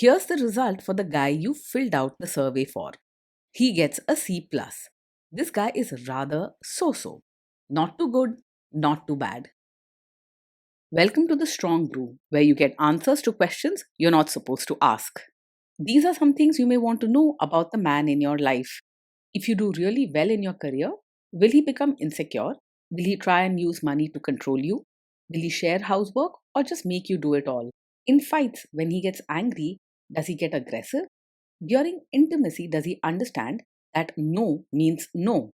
Here's the result for the guy you filled out the survey for. He gets a C+. plus. This guy is rather so-so. Not too good, not too bad. Welcome to the Strong Brew, where you get answers to questions you're not supposed to ask. These are some things you may want to know about the man in your life. If you do really well in your career, will he become insecure? Will he try and use money to control you? Will he share housework or just make you do it all? In fights, when he gets angry, does he get aggressive? During intimacy, does he understand that no means no?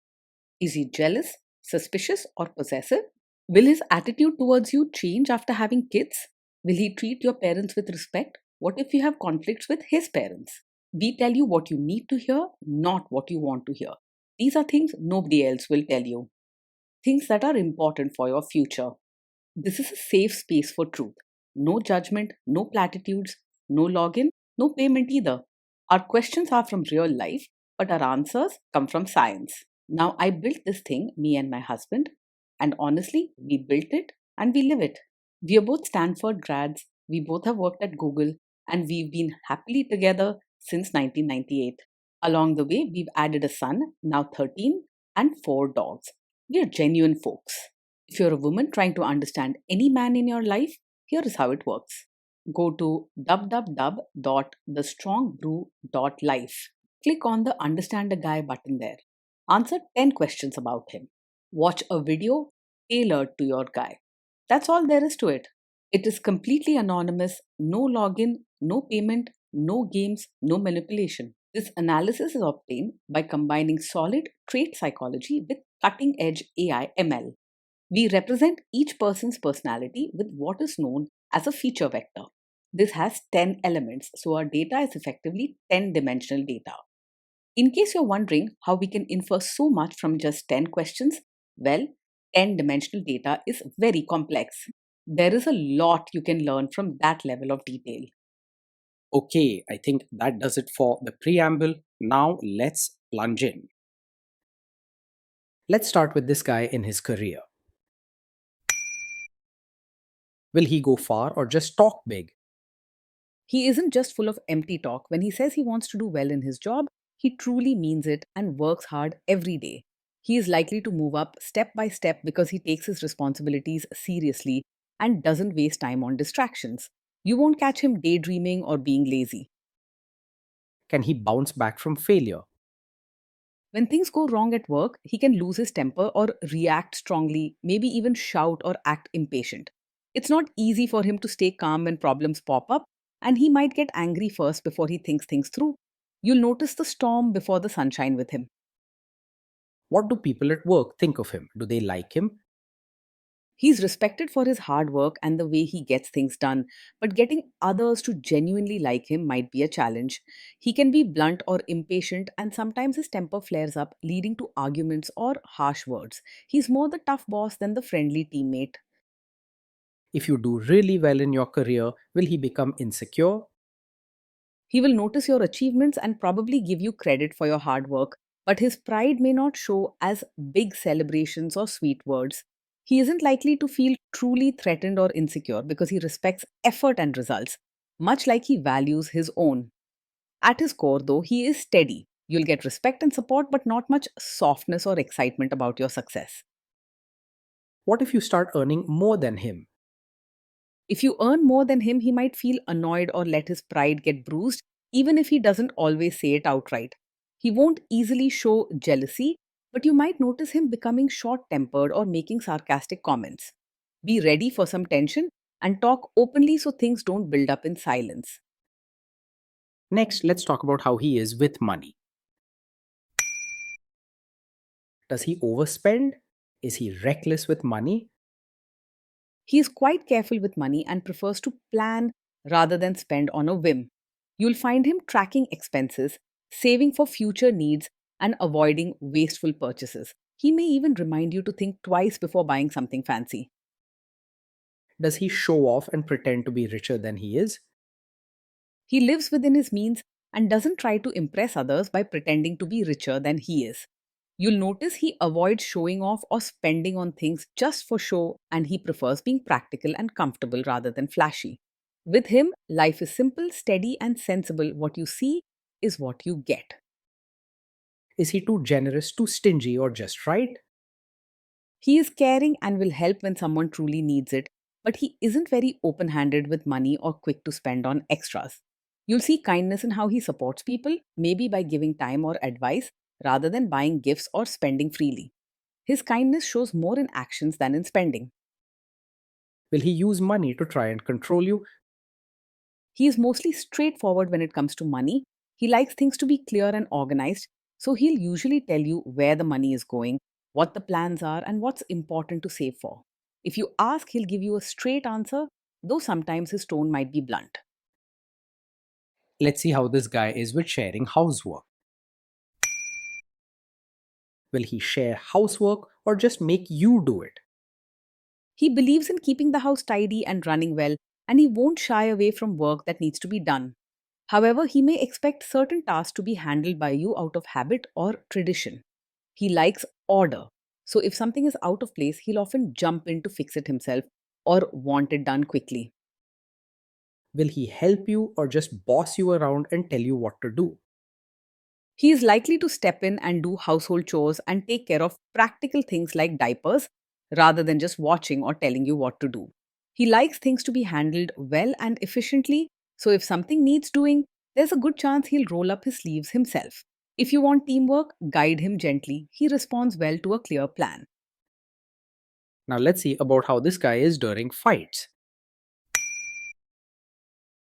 Is he jealous, suspicious, or possessive? Will his attitude towards you change after having kids? Will he treat your parents with respect? What if you have conflicts with his parents? We tell you what you need to hear, not what you want to hear. These are things nobody else will tell you. Things that are important for your future. This is a safe space for truth. No judgment, no platitudes, no login, no payment either. Our questions are from real life, but our answers come from science. Now, I built this thing, me and my husband, and honestly, we built it and we live it. We are both Stanford grads, we both have worked at Google, and we've been happily together since 1998. Along the way, we've added a son, now 13, and 4 dogs. We are genuine folks. If you're a woman trying to understand any man in your life, here is how it works. Go to www.thestrongbrew.life. Click on the Understand a Guy button there. Answer 10 questions about him. Watch a video tailored to your guy. That's all there is to it. It is completely anonymous, no login, no payment, no games, no manipulation. This analysis is obtained by combining solid trait psychology with cutting edge AI ML. We represent each person's personality with what is known as a feature vector. This has 10 elements, so our data is effectively 10-dimensional data. In case you're wondering how we can infer so much from just 10 questions, well, 10-dimensional data is very complex. There is a lot you can learn from that level of detail. Okay, I think that does it for the preamble. Now let's plunge in. Let's start with this guy in his career. Will he go far or just talk big? He isn't just full of empty talk. When he says he wants to do well in his job, he truly means it and works hard every day. He is likely to move up step by step because he takes his responsibilities seriously and doesn't waste time on distractions. You won't catch him daydreaming or being lazy. Can he bounce back from failure? When things go wrong at work, he can lose his temper or react strongly, maybe even shout or act impatient. It's not easy for him to stay calm when problems pop up, and he might get angry first before he thinks things through. You'll notice the storm before the sunshine with him. What do people at work think of him? Do they like him? He's respected for his hard work and the way he gets things done, but getting others to genuinely like him might be a challenge. He can be blunt or impatient, and sometimes his temper flares up, leading to arguments or harsh words. He's more the tough boss than the friendly teammate. If you do really well in your career, will he become insecure? He will notice your achievements and probably give you credit for your hard work, but his pride may not show as big celebrations or sweet words. He isn't likely to feel truly threatened or insecure because he respects effort and results, much like he values his own. At his core, though, he is steady. You'll get respect and support, but not much softness or excitement about your success. What if you start earning more than him? If you earn more than him, he might feel annoyed or let his pride get bruised, even if he doesn't always say it outright. He won't easily show jealousy, but you might notice him becoming short tempered or making sarcastic comments. Be ready for some tension and talk openly so things don't build up in silence. Next, let's talk about how he is with money. Does he overspend? Is he reckless with money? He is quite careful with money and prefers to plan rather than spend on a whim. You'll find him tracking expenses, saving for future needs, and avoiding wasteful purchases. He may even remind you to think twice before buying something fancy. Does he show off and pretend to be richer than he is? He lives within his means and doesn't try to impress others by pretending to be richer than he is. You'll notice he avoids showing off or spending on things just for show, and he prefers being practical and comfortable rather than flashy. With him, life is simple, steady, and sensible. What you see is what you get. Is he too generous, too stingy, or just right? He is caring and will help when someone truly needs it, but he isn't very open handed with money or quick to spend on extras. You'll see kindness in how he supports people, maybe by giving time or advice rather than buying gifts or spending freely. His kindness shows more in actions than in spending. Will he use money to try and control you? He is mostly straightforward when it comes to money. He likes things to be clear and organized, so he'll usually tell you where the money is going, what the plans are, and what's important to save for. If you ask, he'll give you a straight answer, though sometimes his tone might be blunt. Let's see how this guy is with sharing housework. Will he share housework or just make you do it? He believes in keeping the house tidy and running well, and he won't shy away from work that needs to be done. However, he may expect certain tasks to be handled by you out of habit or tradition. He likes order. So if something is out of place, he'll often jump in to fix it himself or want it done quickly. Will he help you or just boss you around and tell you what to do? He is likely to step in and do household chores and take care of practical things like diapers rather than just watching or telling you what to do. He likes things to be handled well and efficiently, so if something needs doing, there's a good chance he'll roll up his sleeves himself. If you want teamwork, guide him gently. He responds well to a clear plan. Now let's see about how this guy is during fights.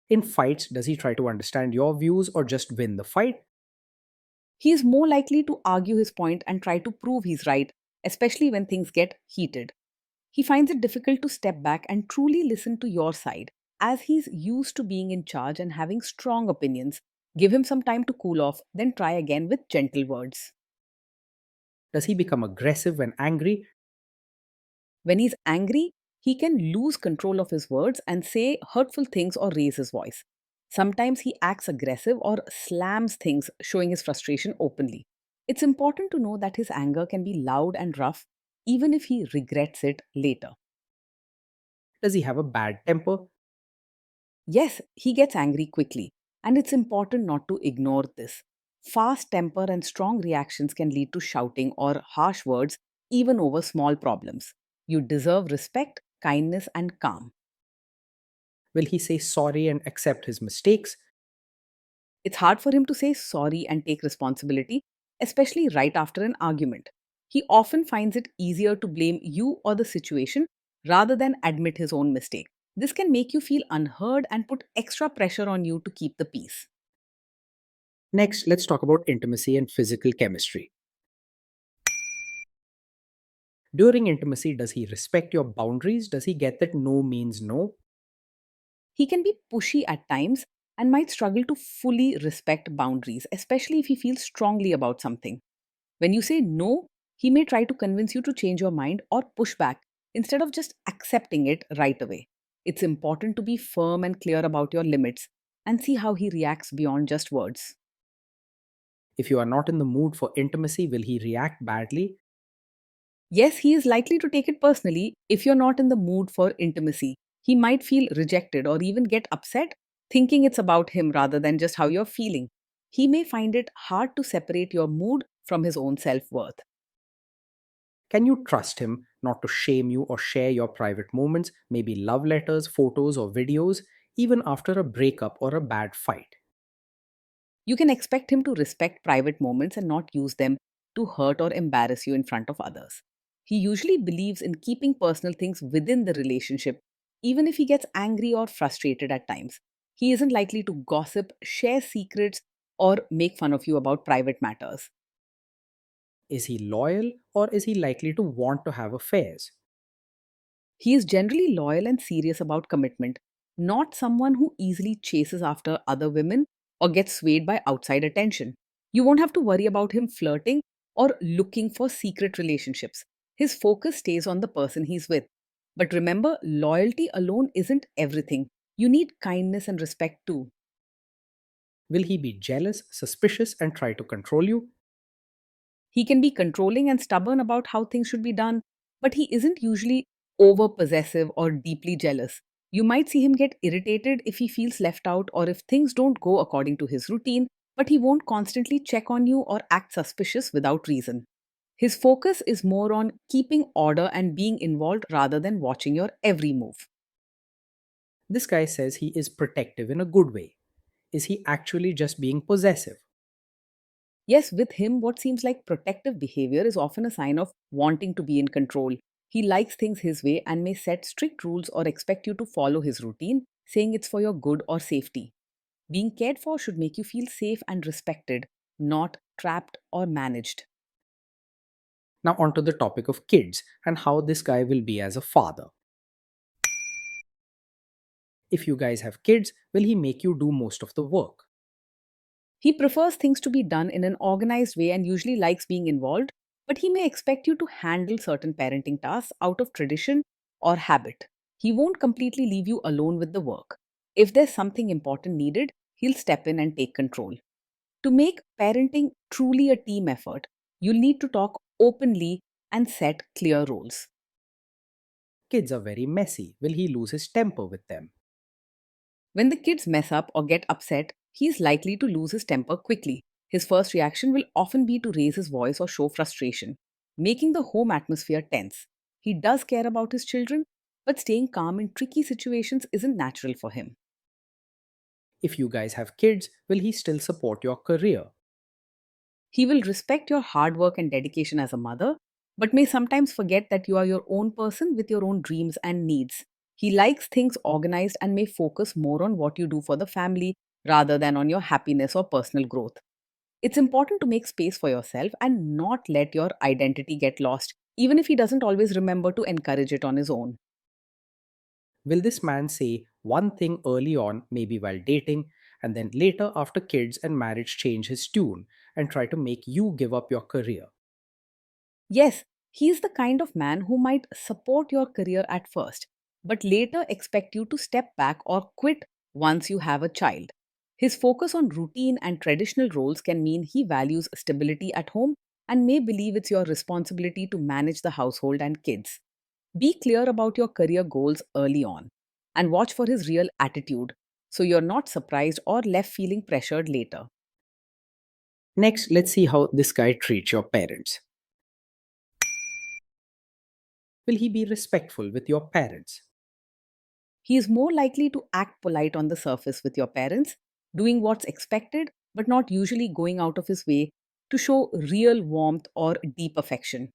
In fights, does he try to understand your views or just win the fight? He is more likely to argue his point and try to prove he's right, especially when things get heated. He finds it difficult to step back and truly listen to your side, as he's used to being in charge and having strong opinions. Give him some time to cool off, then try again with gentle words. Does he become aggressive when angry? When he's angry, he can lose control of his words and say hurtful things or raise his voice. Sometimes he acts aggressive or slams things, showing his frustration openly. It's important to know that his anger can be loud and rough, even if he regrets it later. Does he have a bad temper? Yes, he gets angry quickly, and it's important not to ignore this. Fast temper and strong reactions can lead to shouting or harsh words, even over small problems. You deserve respect, kindness, and calm. Will he say sorry and accept his mistakes? It's hard for him to say sorry and take responsibility, especially right after an argument. He often finds it easier to blame you or the situation rather than admit his own mistake. This can make you feel unheard and put extra pressure on you to keep the peace. Next, let's talk about intimacy and physical chemistry. During intimacy, does he respect your boundaries? Does he get that no means no? He can be pushy at times and might struggle to fully respect boundaries, especially if he feels strongly about something. When you say no, he may try to convince you to change your mind or push back instead of just accepting it right away. It's important to be firm and clear about your limits and see how he reacts beyond just words. If you are not in the mood for intimacy, will he react badly? Yes, he is likely to take it personally if you're not in the mood for intimacy. He might feel rejected or even get upset, thinking it's about him rather than just how you're feeling. He may find it hard to separate your mood from his own self worth. Can you trust him not to shame you or share your private moments, maybe love letters, photos, or videos, even after a breakup or a bad fight? You can expect him to respect private moments and not use them to hurt or embarrass you in front of others. He usually believes in keeping personal things within the relationship, even if he gets angry or frustrated at times. He isn't likely to gossip, share secrets, or make fun of you about private matters. Is he loyal or is he likely to want to have affairs? He is generally loyal and serious about commitment, not someone who easily chases after other women or gets swayed by outside attention. You won't have to worry about him flirting or looking for secret relationships. His focus stays on the person he's with. But remember, loyalty alone isn't everything. You need kindness and respect too. Will he be jealous, suspicious, and try to control you? He can be controlling and stubborn about how things should be done, but he isn't usually over possessive or deeply jealous. You might see him get irritated if he feels left out or if things don't go according to his routine, but he won't constantly check on you or act suspicious without reason. His focus is more on keeping order and being involved rather than watching your every move. This guy says he is protective in a good way. Is he actually just being possessive? Yes, with him, what seems like protective behavior is often a sign of wanting to be in control. He likes things his way and may set strict rules or expect you to follow his routine, saying it's for your good or safety. Being cared for should make you feel safe and respected, not trapped or managed. Now, onto the topic of kids and how this guy will be as a father. If you guys have kids, will he make you do most of the work? He prefers things to be done in an organized way and usually likes being involved, but he may expect you to handle certain parenting tasks out of tradition or habit. He won't completely leave you alone with the work. If there's something important needed, he'll step in and take control. To make parenting truly a team effort, you'll need to talk openly and set clear roles. Kids are very messy. Will he lose his temper with them? When the kids mess up or get upset, he is likely to lose his temper quickly. His first reaction will often be to raise his voice or show frustration, making the home atmosphere tense. He does care about his children, but staying calm in tricky situations isn't natural for him. If you guys have kids, will he still support your career? He will respect your hard work and dedication as a mother, but may sometimes forget that you are your own person with your own dreams and needs. He likes things organized and may focus more on what you do for the family rather than on your happiness or personal growth. It's important to make space for yourself and not let your identity get lost, even if he doesn't always remember to encourage it on his own. Will this man say one thing early on, maybe while dating, and then later after kids and marriage change his tune and try to make you give up your career? Yes, he's the kind of man who might support your career at first, but later expect you to step back or quit once you have a child. His focus on routine and traditional roles can mean he values stability at home and may believe it's your responsibility to manage the household and kids. Be clear about your career goals early on and watch for his real attitude so you're not surprised or left feeling pressured later. Next, let's see how this guy treats your parents. Will he be respectful with your parents? He is more likely to act polite on the surface with your parents, doing what's expected, but not usually going out of his way to show real warmth or deep affection.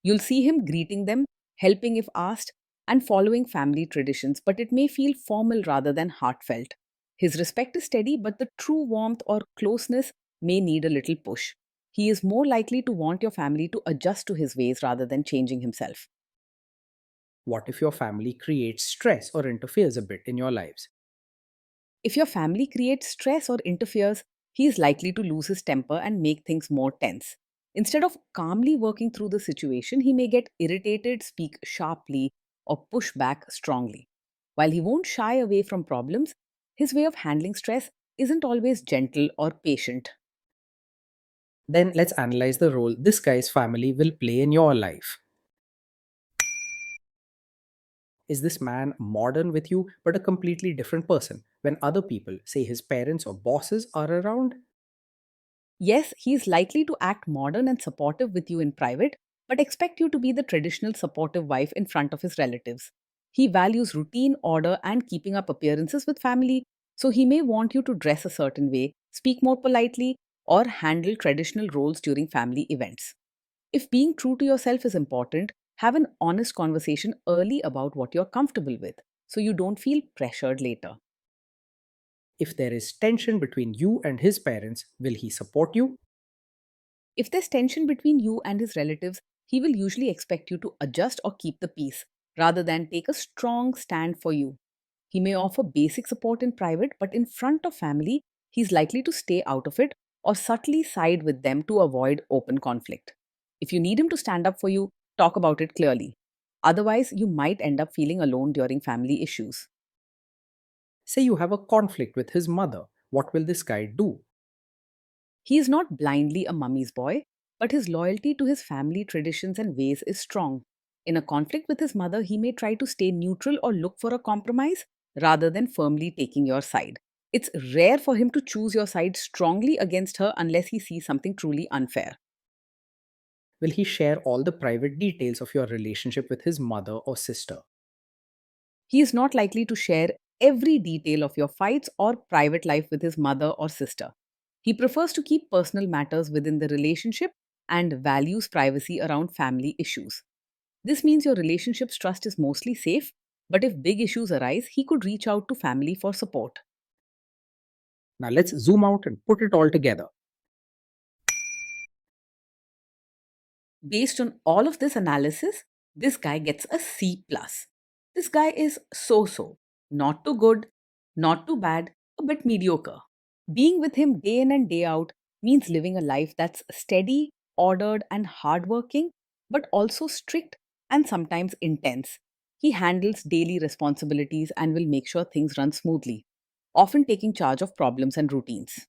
You'll see him greeting them, helping if asked, and following family traditions, but it may feel formal rather than heartfelt. His respect is steady, but the true warmth or closeness may need a little push. He is more likely to want your family to adjust to his ways rather than changing himself. What if your family creates stress or interferes a bit in your lives? If your family creates stress or interferes, he is likely to lose his temper and make things more tense. Instead of calmly working through the situation, he may get irritated, speak sharply, or push back strongly. While he won't shy away from problems, his way of handling stress isn't always gentle or patient. Then let's analyze the role this guy's family will play in your life. Is this man modern with you but a completely different person when other people, say his parents or bosses, are around? Yes, he is likely to act modern and supportive with you in private, but expect you to be the traditional supportive wife in front of his relatives. He values routine, order, and keeping up appearances with family, so he may want you to dress a certain way, speak more politely, or handle traditional roles during family events. If being true to yourself is important, have an honest conversation early about what you're comfortable with so you don't feel pressured later. If there is tension between you and his parents, will he support you? If there's tension between you and his relatives, he will usually expect you to adjust or keep the peace rather than take a strong stand for you. He may offer basic support in private, but in front of family, he's likely to stay out of it or subtly side with them to avoid open conflict. If you need him to stand up for you, talk about it clearly. Otherwise, you might end up feeling alone during family issues. Say you have a conflict with his mother. What will this guy do? He is not blindly a mummy's boy, but his loyalty to his family traditions and ways is strong. In a conflict with his mother, he may try to stay neutral or look for a compromise rather than firmly taking your side. It's rare for him to choose your side strongly against her unless he sees something truly unfair. Will he share all the private details of your relationship with his mother or sister? He is not likely to share every detail of your fights or private life with his mother or sister. He prefers to keep personal matters within the relationship and values privacy around family issues. This means your relationship's trust is mostly safe, but if big issues arise, he could reach out to family for support. Now let's zoom out and put it all together. Based on all of this analysis, this guy gets a C plus. This guy is so, not too good, not too bad, a bit mediocre. Being with him day in and day out means living a life that's steady, ordered, and hardworking, but also strict and sometimes intense. He handles daily responsibilities and will make sure things run smoothly, often taking charge of problems and routines.